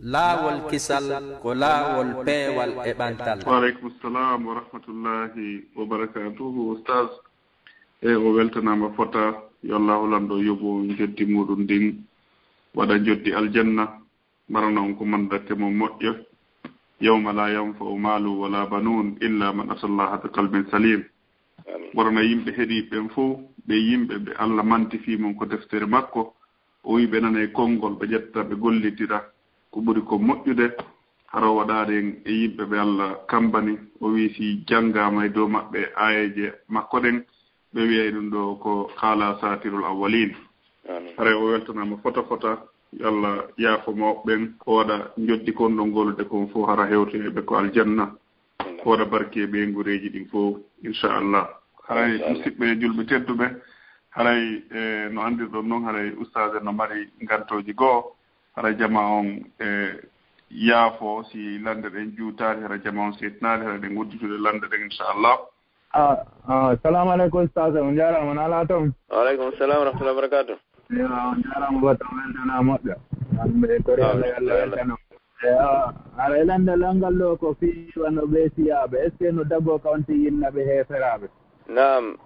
laawol kisal ko laawol peewal e ɓantal. Waaleykum salam wa rahmatullahi wa barakatuhu. Ustaz o weltanama fota yo Allahu lando yobo jeddi muɗum ndin waɗa joddi aljanna marana on ko mandate mo moƴƴo yawma la yanfa'u malu wala banun illa man atallaha bi qalbin salim. Warana yimɓe heeɗi ɓen fof ɓe yimɓe ɓe Allah mantifi mon ko deftere makko o wi ɓe nana e konngol ɓe ƴetta ɓe gollidira ko ɓuri ko moƴƴude haro waɗaɗen e yimɓe ɓe Allah kambani o wi si janngama e dow maɓɓe ayeje makko ɗen ɓe wiyay ɗum ɗo ko qala satirul awwalin. Hara o weltanama fota Allah yaafo mawɓen o waɗa joddi konɗo ngolude kon fof hara hewteɓe ko aljanna o waɗa barke ɓe ngureji ɗin fof inchallah. haray musidɓe julɓe tedduɓe haray no andirɗon noon haray oustage no mari gantoji goho hara jama on yaafo si lande ɗen juutade hara jama on setnade hara ɗen gudditude lande ɗen inchallah. Assalamu alaikum oustage on jarama nala toon. Waaleykum salam wa rahmatullahi wa barakatuh. Yo on jarama goto weltana moƴƴo amɓe tori Allah weltana ara lande langal ɗo ko fiwano ɓe siyaɓe est ce que no daggo kawnti yinnaɓe heeferaɓe. Naam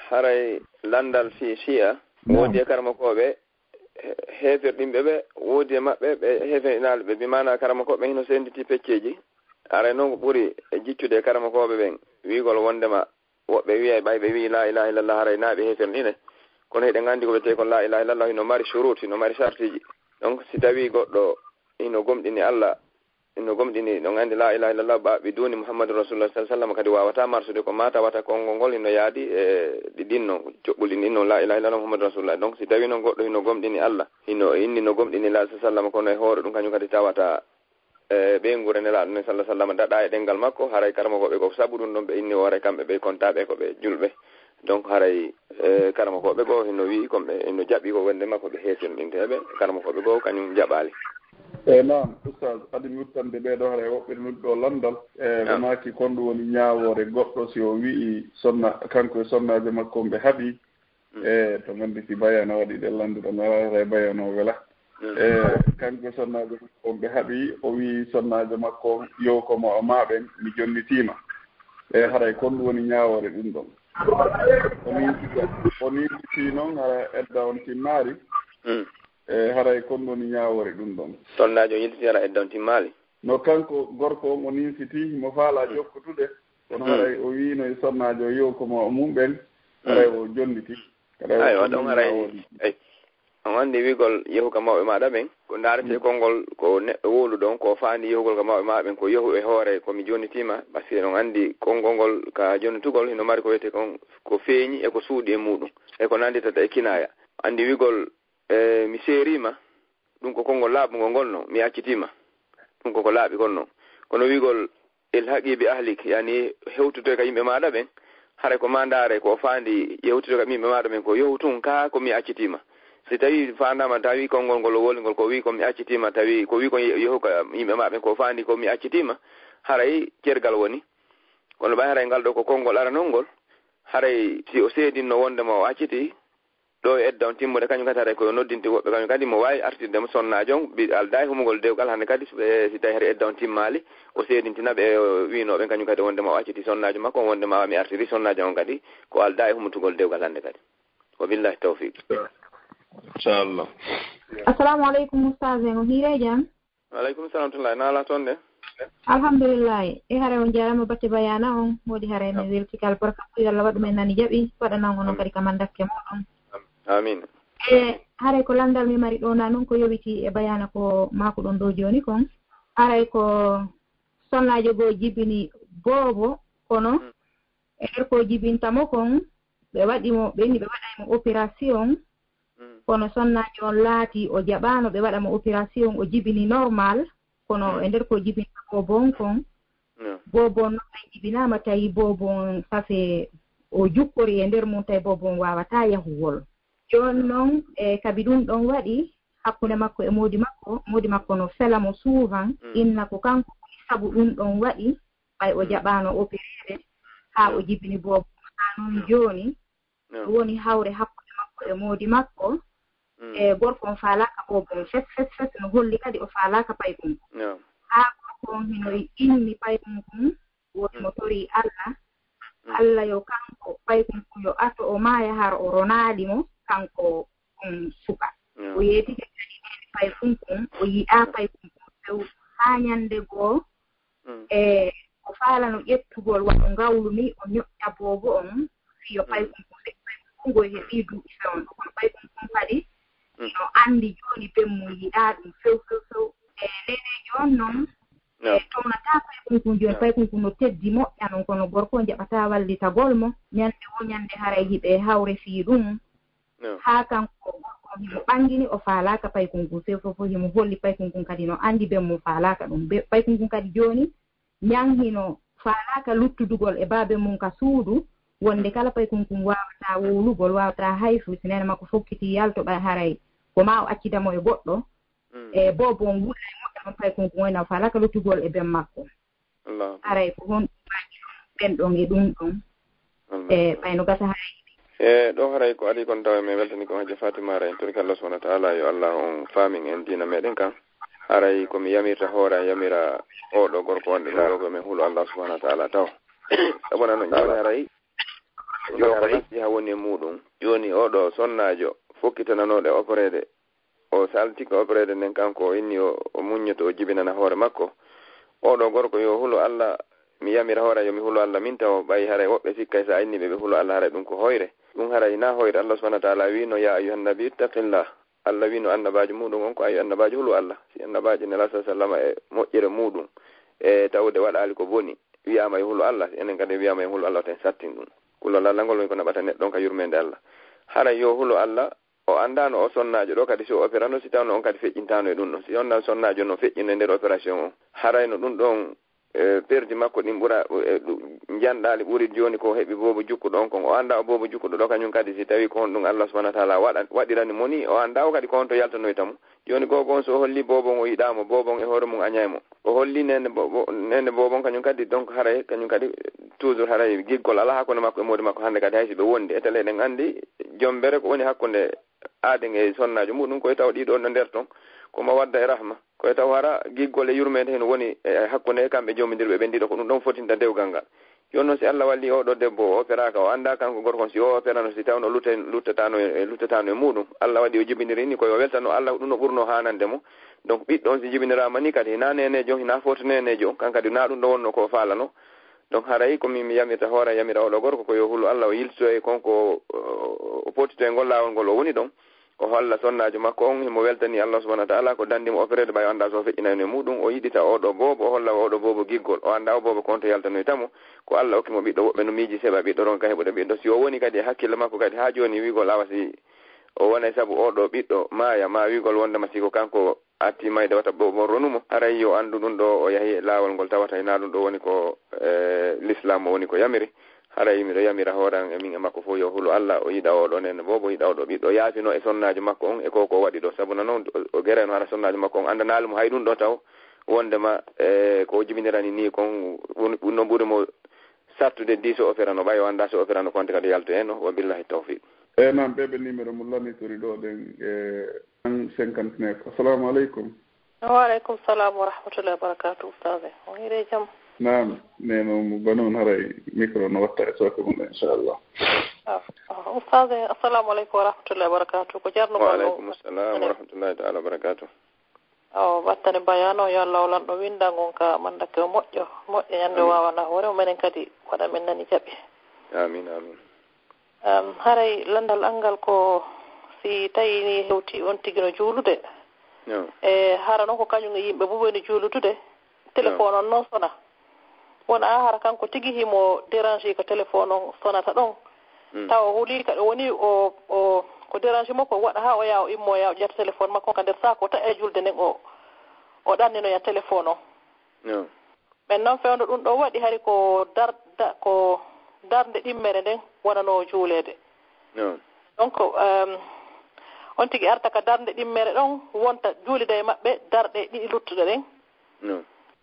haray landal fi siya woodi e karmakoɓe heefirɗimɓe ɓe woodi e maɓɓe ɓe heefinaɓe ɓe bimana karmakoɓe hino senditi pecceji aray noon ko ɓuri e jiccude e karmakoɓe ɓen wiigol wondema woɓɓe wiya ɓay ɓe wi la ilaha illallah haray naaɓe heefirɗine kono heɗen anndi ko wiyete kon la ilaha illallah hino mari shurut hino mari sartiji donc si tawi goɗɗo hino gomɗini Allah ino gomɗini ɗon anndi la ilaha illallah ɓaɓe duni muhammadou rasulullah sallallahu alaihi wasallam kadi wawata marsude ko mata wata konngol ngol hino yaadi e ɗiɗinno joɓɓuli ɗinno la ilaha illallah muhammadou rasulullah donc si tawi noon goɗɗo hino gomɗini Allah hino inni no gomɗini la sallam kono e hoore ɗum kañum kadi tawata ɓe ngure nelaɗo ne sallah sallam daɗa e ɗengal makko haray karmakoɓe ko sabu ɗum ɗon ɓe inni hoore kamɓe ɓe kontaɓe ko ɓe julɓe donc haray karmakoɓe goo hino wi komɓe hino jaɓi ko wonde makko ɓe heetirɗinteɓe karmakoɓe goo kañum jaɓali. Naam oustaz adi wuttande ɓeɗo haray woɓɓe nutɗo landal ɓe maki kon ɗum woni ñaawore goɗɗo si o wii sonna kanko e sonnaje makko ɓe haaɓi to gandi si bayana waɗi ɗe landuɗo naraa bayana o wela kanko e sonnaje makko ɓe haaɓi o wii sonnaje makko yow komo o maɓen mi jonnitima haray kon ɗum woni ñaawore ɗum ɗon o niiti noon hara edda on timmaari haray kon woni ñaawore ɗum ɗon sonnajo yiltiti ara edda on timmaali no kanko gorko on o ninsiti mo faala jokkutude kono haray o wiino e sonnajo yow komo mumɓen haray o jonniti ayo ɗon haray on anndi wiigol yehu ka mawɓe maɗa ɓen ko ndaarete konngol ko neɗɗo wolu ɗon ko faandi yehugol ka mawɓe maɗa ɓen ko yehu e hoore komi jonnitima par ce que on anndi konngol ngol ka jonnitugol hino mari ko wiyete kon ko feeñi e ko suuɗi e muɗum e ko nannditata e kinaya anndi wiigol mi seerima ɗum ko konngol laaɓugol ngol no mi accitima ɗum koko laaɓi kon noon kono wiigol el haqibi ahlik yani hewtude ka yimɓe maɗa ɓen haray ko mandare ko faandi yewtude ka yimɓe maɗa ɓen ko yehu tun ka komi accitima si tawi fandama tawi konngol ngol o wolingol ko wi komi accitima tawi ko wi ko yehu ka yimɓe maɓe ko faandi komi accitima haray cergal woni kono ɓay haray ngal ɗo ko konngol aranol ngol haray si o seedinno wondema o acciti ɗo edda on timmude kañum kadi haray koyo noddinti woɓɓe kañum kadi mo wawi artirde mo sonnajo on ɓi alda e humugol dewgal hande kadi si tawi hari edda on timmali o seedintinaɓe winoɓe kañum kadi wondema o acciti sonnajo makko on wondema mi artiri sonnajo on kadi ko alda e humutugol dewgal hande kadi wa billahi tawfiq inchallah. Assalamu aleykum oustage o hiire jam. Waaleykum salam tullah naala toon de alhamdulillahi e haray on jarama batte bayana on woodi haray mi weltikal barka Allah waɗu men nani jaɓi waɗanan onon kadi kam andakke moɗon amin haray ko landal mi mari ɗo na noon ko yowiti e bayana ko mako ɗon ɗo joni kon haray ko sonnajo goo jibini boobo kono e nder ko jibintamo kon ɓe waɗimo ɓenni ɓe waɗaymo opération kono sonnajo on laati o jaɓano ɓe waɗamo opération o jibini normal kono e nder ko jibinta boobon kon boobon noon ɓe jibinama tawi boobon safe o jukkori e nder mum tawi boobon wawata yahuwol joni noon e kabi ɗum ɗon waɗi hakkunde makko e modi makko no fela mo souvent inna ko kanko sabu ɗum ɗon waɗi ɓay o jaɓano opérére ha o jibini boobon ha noon joni woni hawre hakkunde makko e modi makko e gorko on faalaka ɓoɓon fes no holli kadi o faalaka paykum haa gorko on hino inni paykum kum woni mo tori Allah yo kanko paykum kum yo ato o maaya har o ronaali mo kanko on suka o yeetike kadi paykum kum o yiɗa paykum kum few haa ñande goo e o faalano ƴettugol waɗo ngawlu ni o ñoƴƴa boobo on fiyo paykum kum ngo heɓii duuɓi fewn ɗo kono paykum kum kadi no anndi jooni bemmu yiɗaa ɗum few e neneejo on noon e tomnataa paykum kum jooni paykum kum no teddi moƴƴa noon kono gorko jaɓataa wallitagol mo ñannde wo ñannde haray hiɓe hawre fii ɗum haa kanko gorko himo ɓangini o faalaaka paykum kum few fof himo holli paykum kum kadi no anndi bemmu faalaaka ɗum paykum kum kadi jooni ñanghino faalaaka luttudugol e baabe mum ka suudu wonde kala paykum kum wawataa wowlugol wawataa hayfu sinene makko fokkiti yalto ɓay haray ko ma o accitamo e goɗɗo e bobo on wulla e moƴƴa ɗon paykum kum wayna falaka luttugol e ben makko haray ko hon ɗumaji ɗon ɓen ɗon e ɗum ɗon e ɓayno gasa haray e ɗo haray ko ali kon tawa min weltani ko hajja fatimara en torki Allah subhanahu wa ta'ala yo Allah on faamin en dina meɗen kan haray komi yamirta hoora yamira oɗo gorko wonde ɗo ko min huulo Allah subhanahu wa ta'ala taw sabona no joni haray yo ko nasiha woni e muɗum joni oɗo sonnajo fokkitananoɗe operede o saltika operede nden kanko o inni o muññoto o jibinana hoore makko oɗo gorko yo hulo Allah mi yamira hoora yomi hulo Allah min taw ɓayi haray woɓɓe sikkay sa inni ɓe hulo Allah haray ɗum ko hoyre ɗum haray na hoyre Allah subhanahu wa ta'ala wino ya ayuhan nabi ittaqillah Allah wino annabajo muɗum on ko ayi annabajo hulo Allah si annabajo nela sa sallama e moƴƴere muɗum e tawde waɗali ko boni wiyama e hulo Allah enen kadi wiyama e hulo Allah ten sattin ɗum kulol Allah ngol woni ko naɓata neɗɗo on ka yurmede Allah haray yo hulo Allah o andano o sonnajo ɗo kadi so opérano si tawno on kadi feƴƴintano e ɗum ɗon si on sonnajo no feƴƴino e nder opération o haray no ɗum ɗon perdi makko ɗin ɓura janɗali ɓuri joni ko heeɓi bobo jukkuɗo on kon o anda o bobo jukkuɗo ɗo kañum kadi si tawi ko on ɗum Allah subhanahu wa ta'ala waɗirani mo ni o anda o kadi ko on to yaltanoytamo joni gogo on so o holli bobon o yiɗamo bobon e hoore mum añaymo o holli nene bobon kañum kadi donc haray kañum kadi toujours haray giggol ala hakkunde makko e modi makko hande kadi haysi ɓe wondi e tele ɗen andi jombere ko woni hakkunde aaden e sonnajo muɗum koye taw ɗiɗo no nder ton komo wadda e rahma koye taw hara giggol e yurmede hen woni e hakkunde kamɓe jomidirɓe ɓe ndiɗo ko ɗum ɗon fotinta dewgal ngal joni noon si Allah walli oɗo debbo o opéraka o anda kanko gorkon si o opérano si tawno luttatano e muɗum Allah waɗi o jibiniri ni koye o weltano Allah ɗum no ɓurno hanande mo donc ɓiɗɗo on si jibinirama ni kadi hina nenejo hina foto nenejo kankadi na ɗum ɗo wonno ko falano donc haray komi mi yamirta hoora yamira oɗo gorko ko yo hulo Allah o yilto e konko o potito e ngol lawol ngol o woni ɗon o holla sonnajo makko on himo weltani Allah subhanahu wa ta'ala ko dandimo opérede ɓay o anda so feƴƴinayno e muɗum o yiɗita oɗo bobo o holla oɗo bobo giggol o anda o bobo konto yaltanoytamo ko Allah hokkimo ɓiɗɗo woɓɓe no miiji seeɓa ɓiɗɗo ron ka heɓude ɓiɗɗo si o woni kadi e hakkille makko kadi ha joni wigol awa si o wonay saabu oɗo ɓiɗɗo maaya ma wigol wondema siko kanko atti mayde wata bobo ronumo haray yo andu ɗum ɗo o yahi laawol ngol tawata na ɗum ɗo woni ko l'islam o woni ko yamiri haray miɗo yamira hooran e min e makko fof yo hulo Allah o yiɗa oɗo nene bobo yiɗa oɗo ɓiɗɗo yaafino e sonnajo makko on e koko waɗi ɗo sabu noon o guereno hara sonnajo makko on andanali mo hay ɗum ɗo taw wondema ko jibinirani ni kon no ɓuurimo sattude 10 o opérano ɓay o anda so opérano konte kadi yalto hen wa billahi tawfiq e nan ɓeɓe numéro mo lanitori ɗo ɗen e 59 assalamu aleykum waaleykum salam wa rahmatullahi wa barakatuh ustade o hiire jaam naam neno mo banon haray micro no watta e soko mum inchallah ustade assalamu aleykum wa rahmatullahi wa barakatuh ko jarno waaleykum assalam wa rahmatullahi ta'ala wa barakatuh o wattane bayano yo Allah lanɗo winda gon ka mandake o moƴƴo ñande wawana hoore menen kadi waɗa men nani jaɓi amin amin haray landal angal ko si tawi ni hewti on tigi no juulude e hara noon ko kañum e yimɓe bo woni juulutude téléphone on noon sona wona hara kanko tigi himo dérange ko téléphone on sonata ɗon tawa huuli kaɗa woni o ko dérange makko waɗa ha o yaha o immo yaha o ƴetta téléphone makko ka nder sac ta e julde nden o ɗanninoya téléphone o men noon fewno ɗum ɗo waɗi hari ko darde ɗimmere nden wonano juulede donc on tigi arta ka darde ɗimmere ɗon wonta juulide e maɓɓe darɗe ɗiɗi luttuɗe ɗen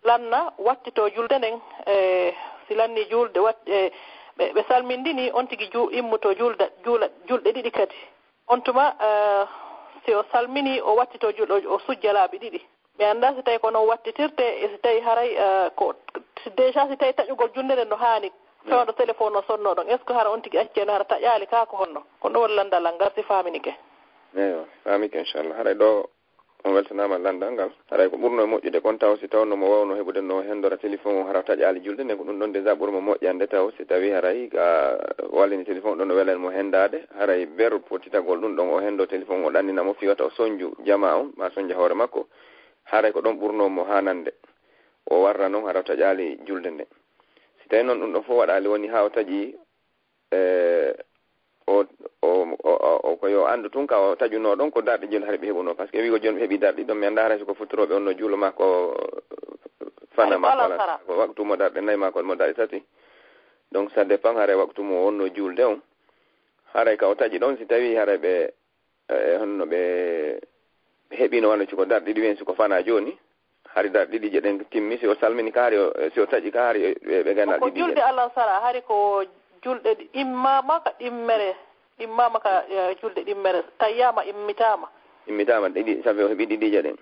lanna wattito julde nden si lanni julde ɓe salmindini on tigi immuto julɗe ɗiɗi kadi on tuma si o salmini o wattito julɗo o sujja laaɓi ɗiɗi mi annda si tawi ko noon wattitirte e si tawi haray ko déjà si tawi taƴugol junde nden no haani fewndo téléphone o sonno ɗon est ce que hara on tigi acceno hara taƴaali kaa ko honno ko ɗum woni landal ngal si faaminike eyo faamike inchallah haray ɗo on weltanama landal ngal haray ko ɓurno e moƴƴude kon taw si tawno mo wawno heɓude no hendora téléphone o hara taƴaali julde nden ko ɗum ɗon déjà ɓurmo moƴƴande taw si tawi haray ka wallini téléphone ɗon no welen mo hendade haray ber potitagol ɗum ɗon o hendo téléphone o ɗanninamo fiwata o soñju jama on ma soñja hoore makko haray ko ɗon ɓurno mo hanande o warra noon hara taƴaali julde nde si tawi noon ɗum ɗon fof waɗali woni ha o taƴi o koyo andu tun ka o taƴuno ɗon ko darɗe joni haɗa ɓe heɓuno par ce que wigo joni ɓe heeɓi darɗe ɗon mi annda haray soko futoroɓe on no juulo ma ko fana ma ko waktu mo darɗe nayyi ma ko mo darɗe tati donc ça dépend haray waktu mo wonno julde on haray ka o taƴi ɗon si tawi haray ɓe honno ɓe heɓino wano siko darɗe ɗiɗi wen siko fana joni hari darɗe ɗiɗi jeɗen timmi si o salmini ka hari si o taƴi ka hari ɓe ganal ɗiɗi julde allah sara hari ko julɗe immama ka ɗimmere immama ka julɗe ɗimmere tayyama immitama ɗiɗi sabi o heeɓi ɗiɗi jeɗen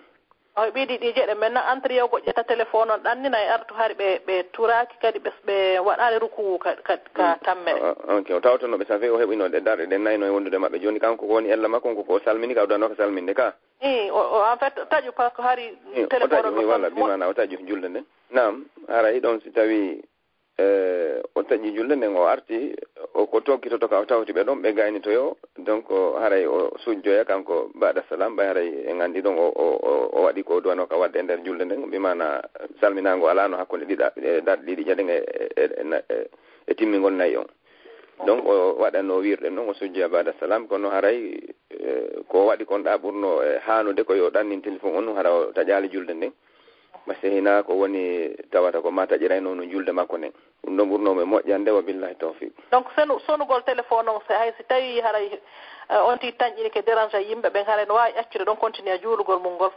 o heeɓi ɗiɗi jeɗen maintenant entre yewgo ƴetta téléphone on ɗannina e artu hari ɓe turaki kadi ɓe waɗani rukuwu ka tammere ok o tawtono ɓe safi o heɓino ɗe darɗe ɗe nayno e wondude maɓɓe joni kanko ko woni ella makko ko salmini ka o dano ko salminde ka en fait taƴu par ce que hari téléphone o walla bimana o taƴu julde nden nam haray ɗon si tawi o taƴi julde nden o arti ko tokkitoto ka o tawti ɓe ɗon ɓe gaynitoyo donc haray o sujjoya kanko baɗa salam ɓay haray en anndi ɗon o waɗi ko duwano ka wadde e nder julde nden mbimana salminago alano hakkunde darɗe ɗiɗi jaɗen e timmingol nayyi on donc o waɗanno wirɗe noon o sujjoya baɗa salam kono haray ko waɗi kon ɗa ɓurno hanude ko yo ɗannin téléphone on hara o taƴali julde nden masi hina ko woni tawata ko ma taƴirayno no julde makko nden ɗum ɗon ɓurnomo moƴƴande wa billahi tawfiq donc sonugol téléphone on so hay si tawi haray on ti tañƴini ke dérange yimɓe ɓen haray no wawi accude ɗon continue a juulugol mum ngol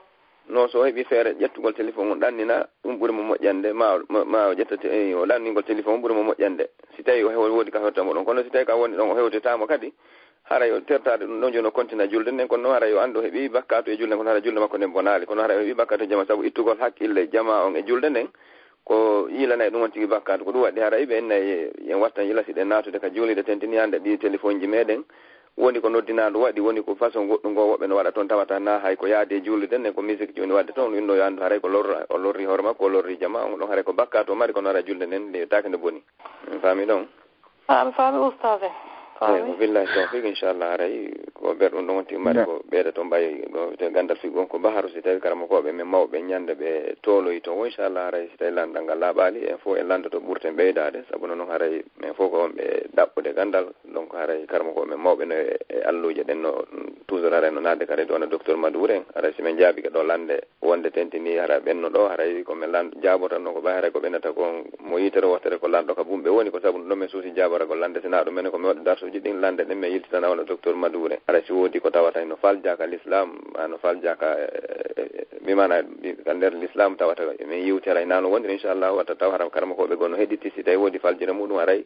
non so heeɓi feere ƴettugol téléphone on ɗannina ɗum ɓuuri mo moƴƴande ma o ƴetta o ɗanningol téléphone on ɓuuri mo moƴƴande si tawi o woodi ka hettamo ɗon kono si tawi ka woni ɗon o hewtetamo kadi haray o tertade ɗum ɗon joni o continue julde nden kono noon haray o anndu heeɓi bakkatu e julde kono haray julde makko nden bonaali kono haray o heeɓi bakkatu e jama sabu ittugol hakkille jama on e julde nden ko yiilanayi ɗum on tigi bakkatu ko ɗum waɗi haray ɓe ennayi yen wattan yilasiɗe natude ka juulide tentiniyande ɗi téléphone ji meɗen woni ko noddinaɗo waɗi woni ko façon goɗɗum ngo woɓɓe no waɗa toon tawata na hay ko yaade juulide nden ko musique joni wadde toon ɗum ɗo yo anndu haray ko o lorri hoore makko o lorri jama on ɗon haray ko bakkatu o mari kono haray julde nden nde taake nde boni faami ɗon faami oustade billahi tawfiq inchallah haray ko ɓerɗum ɗon wonti mari ko ɓeyda to mbayi gandal figo on ko baharu si tawi karamakoɓe men mawɓe ñande ɓe tooloyi toon inchallah haray si tawi landal ngal laaɓali en fof en landoto ɓurten ɓeydade saabu noon haray men fof ko wonɓe ɗaɓɓude gandal donc haray karamakoɓe men mawɓe no e alluje ɗen no toujours haray no nadde kadi ɗon docteur Madour en haray si men jaabi ɗo lande wonde tentini hara ɓenno ɗo haray komin jaabotan ɗon ko ɓay haray ko ɓennata ko mo yitere wottere ko lanɗo ka bumɓe woni ko saabu ɗum men suusi jaaboragol lande sina ɗum menen komi waɗa darsuji ɗin lande ɗen min yiltitana wona docteur Madour en haray si woodi ko tawata no faljaka l'islam no faljaka mimana ka nder l'islam tawata min yiwti haray nano wondir inchallah watta taw haram karama koɓe gonno heɗiti si tawi woodi faljire muɗum haray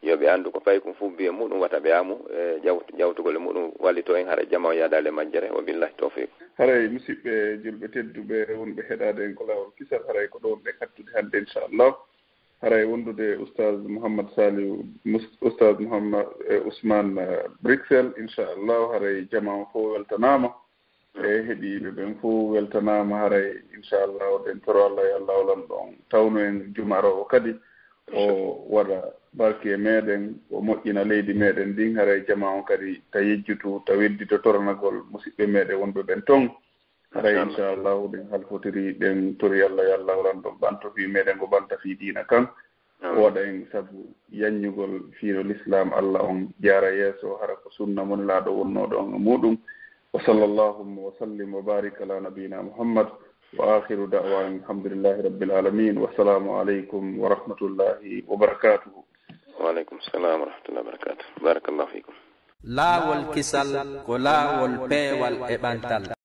yoɓe anndu ko fayi kum fof biye muɗum wata ɓe amu jawtugol muɗum wallito en haray jama o yaadale majjere wa billahi tawfiq haray musidɓe julɓe tedduɓe wonɓe heɗade en ko lawol kisal haray ko ɗon ɓe kattude hannde inchallah haray wondude oustaz Mouhammad Saliou oustaz Mouhammad Ousmane Bruxelles inchallah haray jama o fof weltanama e heeɗiɓe ɓen fof weltanama haray inchallah oɗen toro Allah e Allah olan ɗon tawno en jumaro o kadi o waɗa barke meɗen o moƴƴina leydi meɗen ndin haray jama on kadi ta yejjutu ta weddito toranagol musidɓe meɗen wonɓe ɓen toon haray inchallah ɗen halfotiri ɗen tori Allah e Allah olan ɗon ɓanto fi meɗen ko ɓanta fi diina kan o waɗa en sabu yanñugol fiiro l'islam Allah on jaara yeeso hara ko sunna mon laaɗo wonnoɗo on muɗum wa sallllahu wa sallim wa barik ala nabiyina Muhammad wa akhiru da'wan alhamdulillahi rabbil alamin wa assalamu aleykum wa rahmatullahi wa barakatuhu wa aleykum salam wa rahmatullahi wa barakatuh barakallahu fikum laawol kisal ko laawol peewal e ɓantal